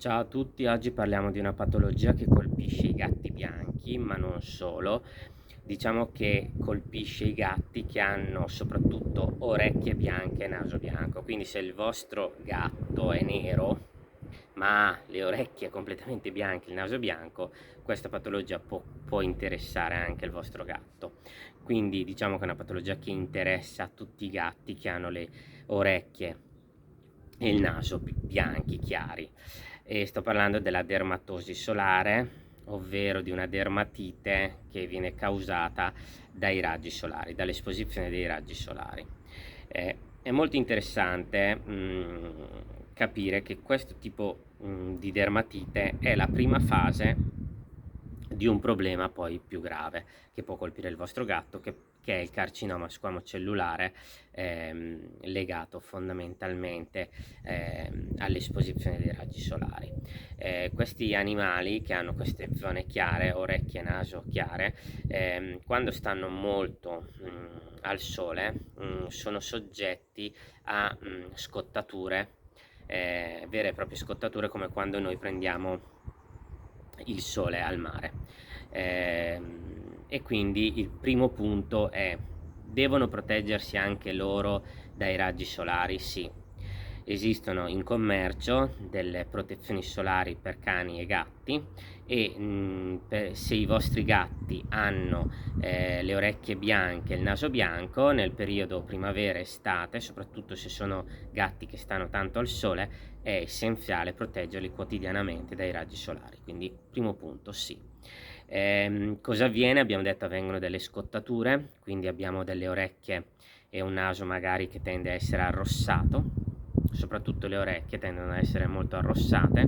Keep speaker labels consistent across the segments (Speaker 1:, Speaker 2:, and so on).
Speaker 1: Ciao a tutti, oggi parliamo di una patologia che colpisce i gatti bianchi, ma non solo. Diciamo che colpisce i gatti che hanno soprattutto orecchie bianche e naso bianco. Quindi se il vostro gatto è nero, ma ha le orecchie completamente bianche e il naso bianco, questa patologia può interessare anche il vostro gatto. Quindi diciamo che è una patologia che interessa tutti i gatti che hanno le orecchie e il naso bianchi chiari, e sto parlando della dermatosi solare, ovvero di una dermatite che viene causata dai raggi solari, dall'esposizione dei raggi solari. È molto interessante capire che questo tipo di dermatite è la prima fase di un problema poi più grave che può colpire il vostro gatto, che è il carcinoma squamocellulare, legato fondamentalmente all'esposizione dei raggi solari. Questi animali che hanno queste zone chiare, orecchie e naso chiare, quando stanno molto al sole, sono soggetti a scottature, vere e proprie scottature, come quando noi prendiamo il sole al mare. E quindi il primo punto è: devono proteggersi anche loro dai raggi solari? Sì. Esistono in commercio delle protezioni solari per cani e gatti, e se i vostri gatti hanno le orecchie bianche e il naso bianco, nel periodo primavera-estate, soprattutto se sono gatti che stanno tanto al sole, è essenziale proteggerli quotidianamente dai raggi solari. Quindi primo punto, sì. Cosa avviene? Abbiamo detto avvengono delle scottature, quindi abbiamo delle orecchie e un naso magari che tende a essere arrossato, soprattutto le orecchie tendono a essere molto arrossate,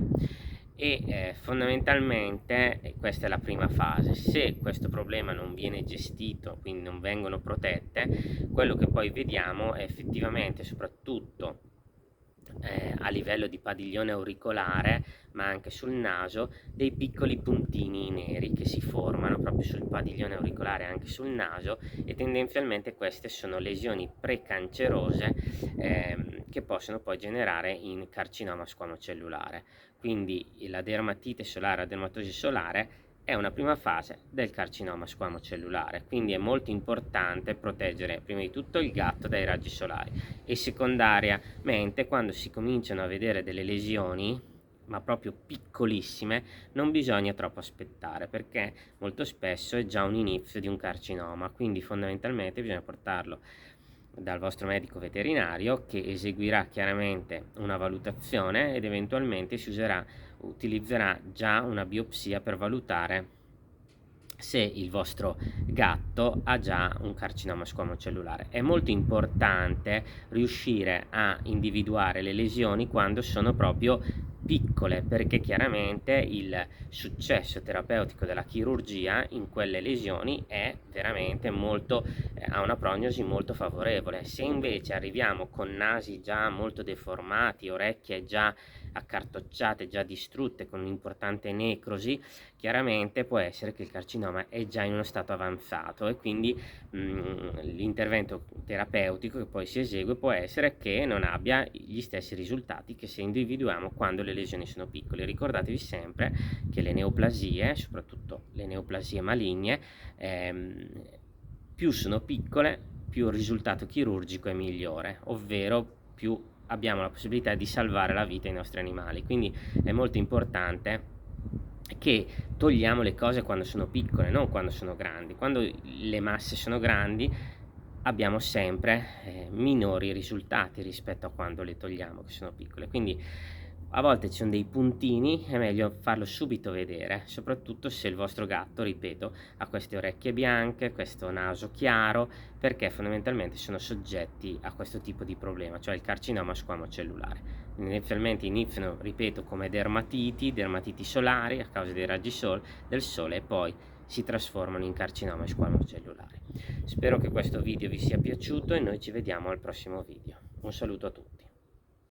Speaker 1: e fondamentalmente questa è la prima fase. Se questo problema non viene gestito, quindi non vengono protette, quello che poi vediamo è effettivamente, soprattutto a livello di padiglione auricolare, ma anche sul naso, dei piccoli puntini neri che si formano proprio sul padiglione auricolare e anche sul naso, e tendenzialmente queste sono lesioni precancerose che possono poi generare in carcinoma squamocellulare. Quindi la dermatite solare, la dermatosi solare è una prima fase del carcinoma squamocellulare, quindi è molto importante proteggere prima di tutto il gatto dai raggi solari, e secondariamente, quando si cominciano a vedere delle lesioni, ma proprio piccolissime, non bisogna troppo aspettare, perché molto spesso è già un inizio di un carcinoma. Quindi fondamentalmente bisogna portarlo dal vostro medico veterinario, che eseguirà chiaramente una valutazione ed eventualmente utilizzerà già una biopsia per valutare se il vostro gatto ha già un carcinoma squamocellulare. È molto importante riuscire a individuare le lesioni quando sono proprio piccole, perché chiaramente il successo terapeutico della chirurgia in quelle lesioni è veramente molto, ha una prognosi molto favorevole. Se invece arriviamo con nasi già molto deformati, orecchie già accartocciate, già distrutte, con un'importante necrosi, chiaramente può essere che il carcinoma è già in uno stato avanzato, e quindi l'intervento terapeutico che poi si esegue può essere che non abbia gli stessi risultati che se individuiamo quando le lesioni sono piccole. Ricordatevi sempre che le neoplasie, soprattutto le neoplasie maligne, più sono piccole, più il risultato chirurgico è migliore, ovvero più abbiamo la possibilità di salvare la vita ai nostri animali. Quindi è molto importante che togliamo le cose quando sono piccole, non quando sono grandi. Quando le masse sono grandi abbiamo sempre minori risultati rispetto a quando le togliamo che sono piccole. Quindi a volte ci sono dei puntini, è meglio farlo subito vedere, soprattutto se il vostro gatto, ripeto, ha queste orecchie bianche, questo naso chiaro, perché fondamentalmente sono soggetti a questo tipo di problema, cioè il carcinoma squamocellulare. Inizialmente iniziano, ripeto, come dermatiti solari a causa dei raggi del sole, e poi si trasformano in carcinoma squamocellulare. Spero che questo video vi sia piaciuto e noi ci vediamo al prossimo video. Un saluto a tutti.